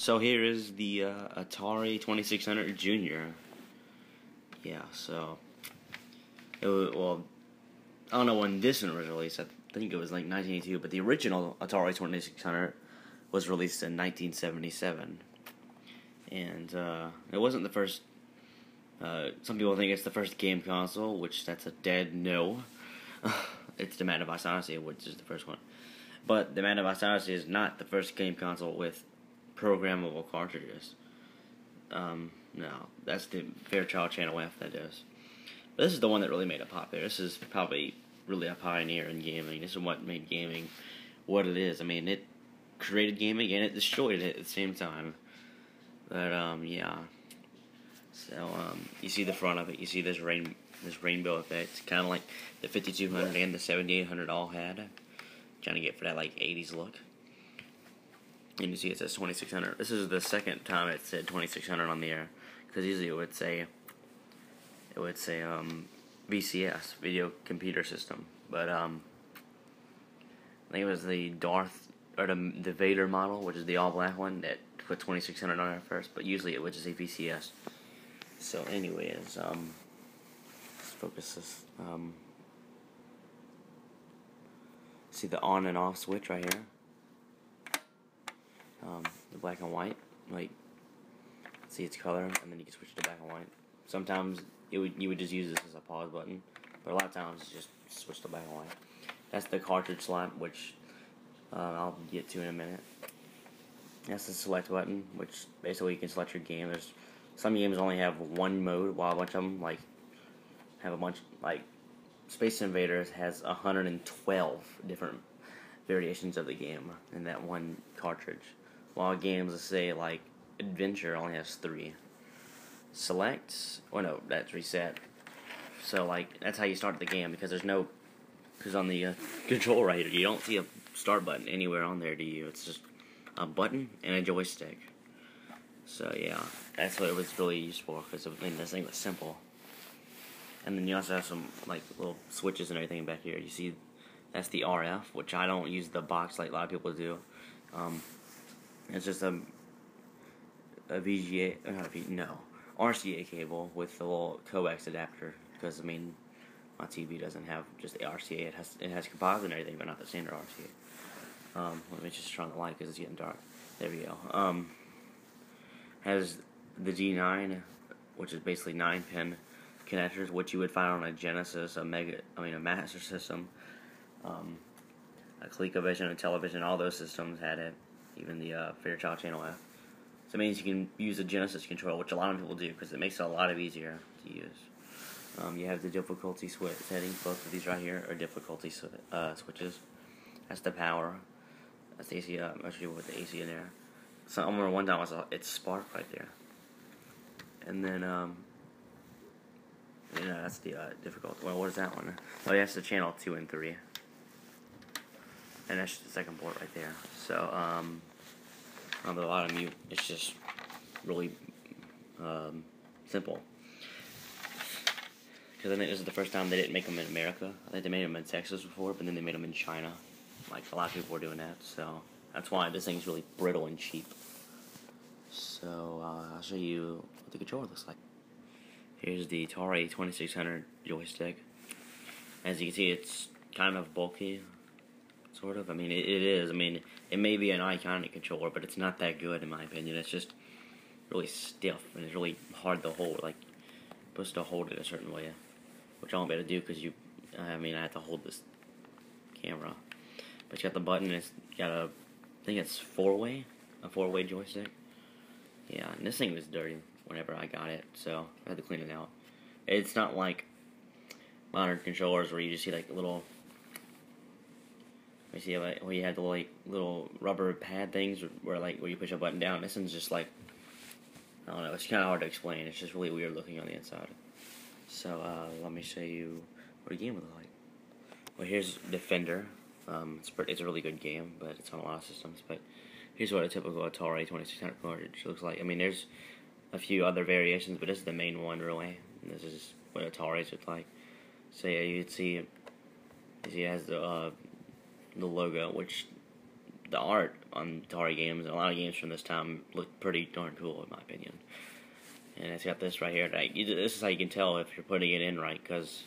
So here is the Atari 2600 Junior. Yeah, so well, I don't know when this one was released. I think it was like 1982, but the original Atari 2600 was released in 1977, and it wasn't the first. Some people think it's the first game console, which that's a dead no. It's the Magnavox Odyssey, which is the first one. But the Magnavox Odyssey is not the first game console with programmable cartridges. No, that's the Fairchild Channel F that is. But this is the one that really made it popular. This is probably really a pioneer in gaming. This is what made gaming what it is. I mean, it created gaming and it destroyed it at the same time. But yeah. So you see the front of it. You see this rainbow effect. It's kind of like the 5200 and the 7800 all had. Trying to get for that like 80s look. And you see it says 2600. This is the second time it said 2600 on the air, because usually it would say VCS, video computer system. But I think it was the the Vader model, which is the all black one, that put 2600 on it first. But usually it would just say VCS. So anyways, let's focus this. See the on and off switch right here. The black and white, like, see its color, and then you can switch it to black and white. Sometimes you would just use this as a pause button, but a lot of times it's just switch to black and white. That's the cartridge slot, which I'll get to in a minute. That's the select button, which basically you can select your game. There's some games only have one mode, while a bunch of them have a bunch, like Space Invaders has 112 different variations of the game in that one cartridge, while games, let's say like Adventure, only has 3. Select, or no, that's reset. So like that's how you start the game, because on the control right here, you don't see a start button anywhere on there, do you? It's just a button and a joystick. So yeah, that's what it was really used for, because this thing was simple. And then you also have some like little switches and everything back here. You see, that's the RF, which I don't use the box like a lot of people do. It's just a RCA cable with a little coax adapter, because I mean my TV doesn't have just the RCA. It has composite and everything, but not the standard RCA. Let me just turn on the light because it's getting dark. There we go. Has the G9, which is basically 9-pin connectors, which you would find on a Genesis, a Master System, a ColecoVision, a Television. All those systems had it. Even the Fairchild Channel F. So it means you can use a Genesis control, which a lot of people do, because it makes it a lot easier to use. You have the difficulty settings. Both of these right here are difficulty switches. That's the power. That's the AC. I'm not sure what the AC in there. So I remember one time I saw it spark right there. And then that's the difficulty. Well, what is that one? Oh, yeah, that's the channel 2 and 3. And that's the second port right there. So, on the bottom, it's just really simple. Because I think this is the first time they didn't make them in America. I think they made them in Texas before, but then they made them in China. Like, a lot of people were doing that. So, that's why this thing's really brittle and cheap. So, I'll show you what the controller looks like. Here's the Atari 2600 joystick. As you can see, it's kind of bulky. Sort of. I mean, it is. I mean, it may be an iconic controller, but it's not that good in my opinion. It's just really stiff, and it's really hard to hold. Like, you're supposed to hold it a certain way, which I won't be able to do because I have to hold this camera. But you got the button. It's got I think it's a four-way joystick. Yeah, and this thing was dirty whenever I got it, so I had to clean it out. It's not like modern controllers where you just see like little. You see, like, where you had the little rubber pad things where you push a button down. This one's just like, I don't know. It's kind of hard to explain. It's just really weird looking on the inside. So let me show you what a game would look like. Well, here's Defender. It's a really good game, but it's on a lot of systems. But here's what a typical Atari 2600 cartridge looks like. I mean, there's a few other variations, but this is the main one really. And this is what Ataris look like. So yeah, you'd see it has the logo, which the art on Atari games, a lot of games from this time look pretty darn cool in my opinion. And it's got this right here. Like, this is how you can tell if you're putting it in right, because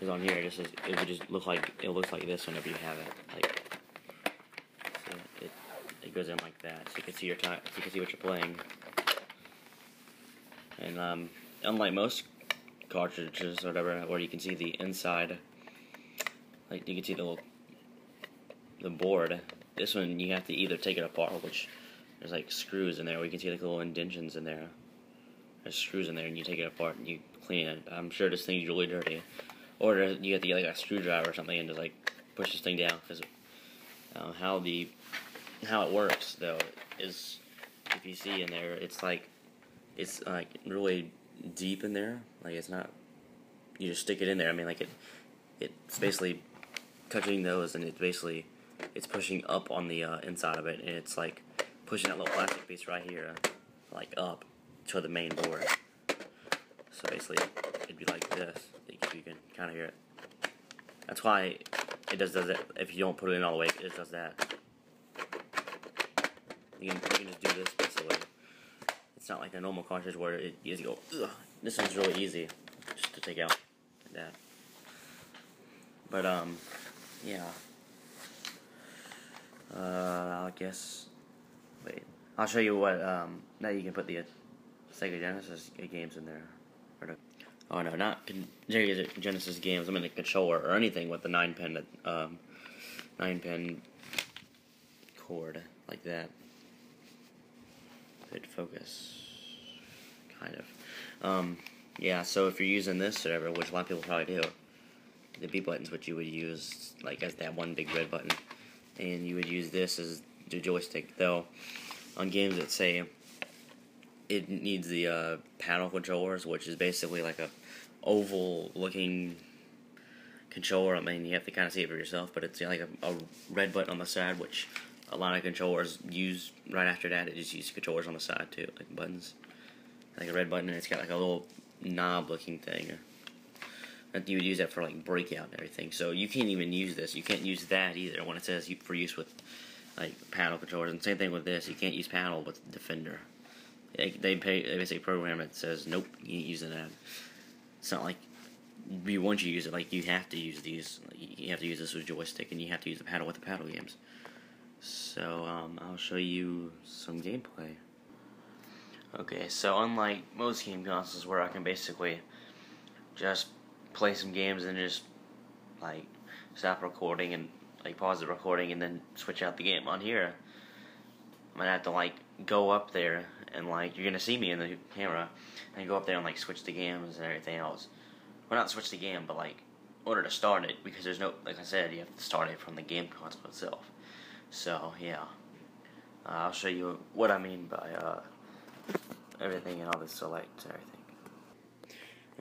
on here it would just look like it looks like this whenever you have it. Like, see, it goes in like that, so you can see your time, so you can see what you're playing. And unlike most cartridges or whatever, where you can see the inside, like you can see the board. This one you have to either take it apart, which there's like screws in there, or you can see like little indentions in there. There's screws in there, and you take it apart and you clean it. I'm sure this thing's really dirty, or you have to get like a screwdriver or something and just like push this thing down. Because how it works though is, if you see in there, it's like really deep in there. Like, it's not, you just stick it in there. I mean, like it's basically touching those, and it's pushing up on the inside of it, and it's like pushing that little plastic piece right here like up to the main board. So basically it'd be like this. You can kind of hear it. That's why it does that. If you don't put it in all the way, it does that. You can just do this basically. It's not like a normal cartridge where you just go, ugh. This one's really easy just to take out like that. But yeah. I guess. Wait, I'll show you what. Now you can put the Sega Genesis games in there. Oh no, not Sega Genesis games. I mean the controller or anything with the 9-pin cord like that. Good focus, kind of. Yeah. So if you're using this or whatever, which a lot of people probably do, the B button's what you would use, like as that one big red button, and you would use this as the joystick. Though on games that say it needs the paddle controllers, which is basically like a oval looking controller. I mean, you have to kind of see it for yourself, but it's like a red button on the side, which a lot of controllers use. Right after that, it just uses controllers on the side too, like buttons, like a red button, and it's got like a little knob looking thing. And you would use that for like breakout and everything. So you can't even use this. You can't use that either when it says for use with like paddle controllers. And same thing with this. You can't use paddle with Defender. They basically program it that says nope, you ain't using that. It's not like once you use it, like you have to use these. Like, you have to use this with joystick, and you have to use the paddle with the paddle games. So I'll show you some gameplay. Okay, so unlike most game consoles where I can basically just play some games and just like stop recording and like pause the recording and then switch out the game, on here I'm gonna have to like go up there and like you're gonna see me in the camera and go up there and like switch the games and everything else. Well, not switch the game, but like in order to start it, because there's no, like I said, you have to start it from the game console itself. So yeah, I'll show you what I mean by everything and all this select and everything.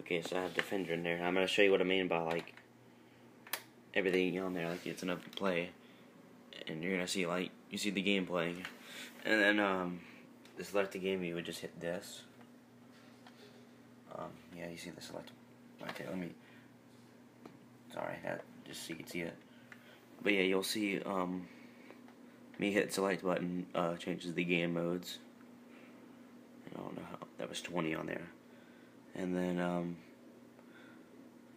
Okay, so I have Defender in there. I'm gonna show you what I mean by like everything on there, like it's enough to play, and you're gonna see like you see the game playing, and then to select the game, you would just hit this. Yeah, you see the select. Okay, sorry, that just so you can see it. But yeah, you'll see me hit select button changes the game modes. I don't know how, that was 20 on there. And then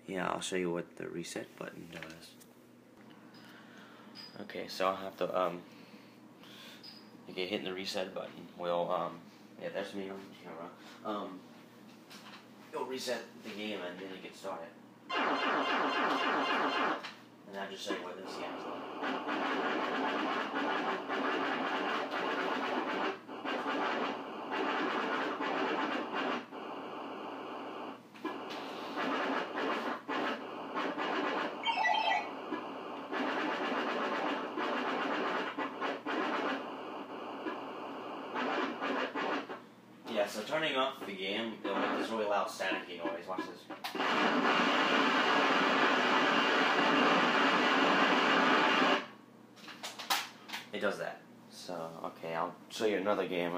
yeah, I'll show you what the reset button does. Okay, so I'll have to okay, hitting the reset button will yeah, that's me on camera. It'll reset the game and then it gets started. And I'll just show you what this game is yeah, so turning off the game, it'll make this really loud staticky noise. Watch this. It does that. So, okay, I'll show you another game.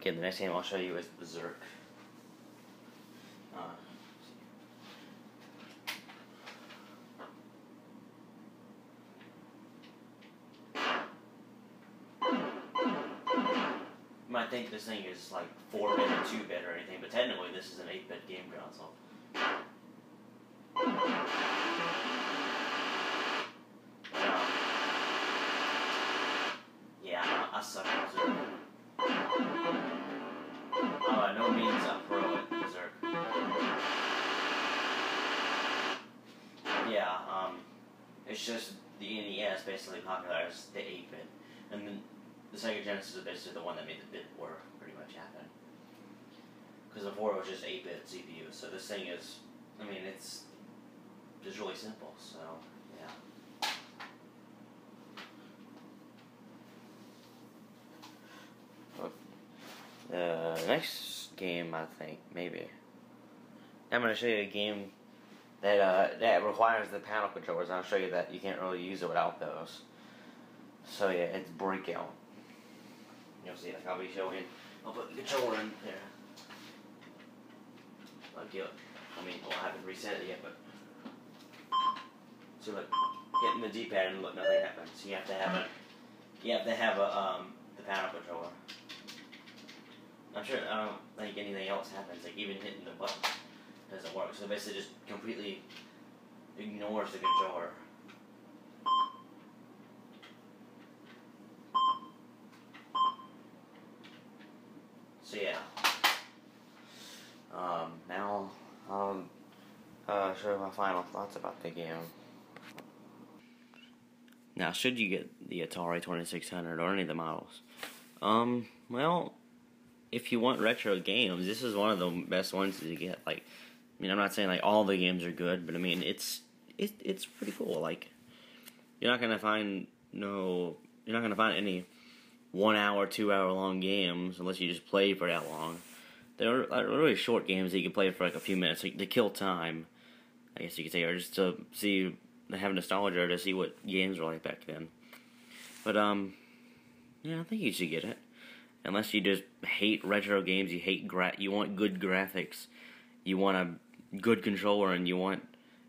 Okay, the next game I'll show you is Berserk. might think this thing is like 4-bit or 2-bit or anything, but technically this is an 8-bit game console. Yeah, I suck at Berserk. By no means a pro at Berserk. Yeah, it's just the NES basically popularized the 8-bit, and then the Sega Genesis is basically the one that made the bit war pretty much happen. Because before it was just 8-bit CPU, so this thing is, I mean, it's just really simple, so, yeah. The next game, I think, maybe. I'm going to show you a game that requires the panel controllers, and I'll show you that you can't really use it without those. So yeah, it's Breakout. You'll see, like I'll be showing, I'll put the controller in there. Like, I mean, well, I haven't reset it yet, but so look, hitting the D-pad and look, nothing happens. You have to have the panel controller. I'm sure, I don't think anything else happens, like even hitting the button doesn't work. So it basically just completely ignores the controller. So yeah. Now I'll show you my final thoughts about the game. Now, should you get the Atari 2600 or any of the models? Well, if you want retro games, this is one of the best ones to get. Like, I mean, I'm not saying like all the games are good, but I mean, it's pretty cool. Like, you're not gonna find any 1 hour, 2 hour long games unless you just play for that long. They're really short games that you can play for like a few minutes to kill time, I guess you could say, or just to see, have nostalgia, or to see what games were like back then. But yeah, I think you should get it. Unless you just hate retro games, you want good graphics, you want a good controller, and you want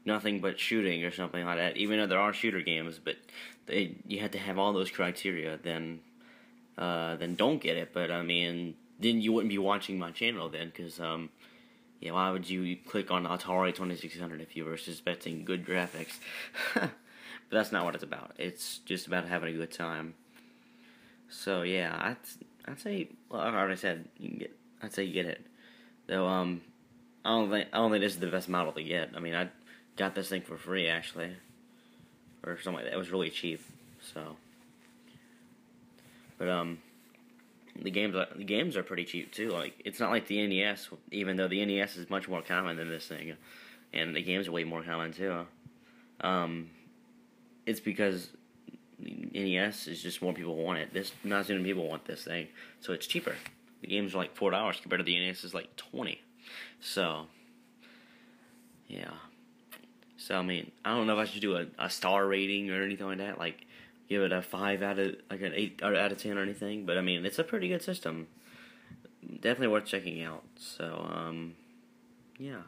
nothing but shooting or something like that. Even though there are shooter games, but you have to have all those criteria. Then don't get it. But I mean, then you wouldn't be watching my channel then, because yeah, why would you click on Atari 2600 if you were suspecting good graphics? But that's not what it's about. It's just about having a good time. So yeah, I'd say, well, I already said I'd say you get it. Though I don't think this is the best model to get. I mean, I got this thing for free actually, or something like that. It was really cheap. So, but the games are pretty cheap too. Like, it's not like the NES, even though the NES is much more common than this thing, and the games are way more common too. It's because NES is just more people want it. Not as many people want this thing, so it's cheaper. The games are like $4 compared to the NES is like $20. So yeah. So I mean, I don't know if I should do a star rating or anything like that. Like, give it a 5 out of like an 8 out of 10 or anything. But I mean, it's a pretty good system. Definitely worth checking out. So yeah.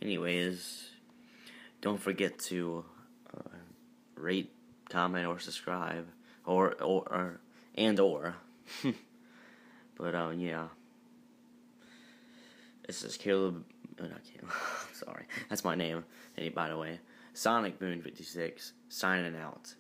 Anyways, don't forget to rate, comment, or subscribe, or but yeah, this is Caleb. Not Caleb. Sorry, that's my name. Hey, by the way, Sonic Boon 56 signing out.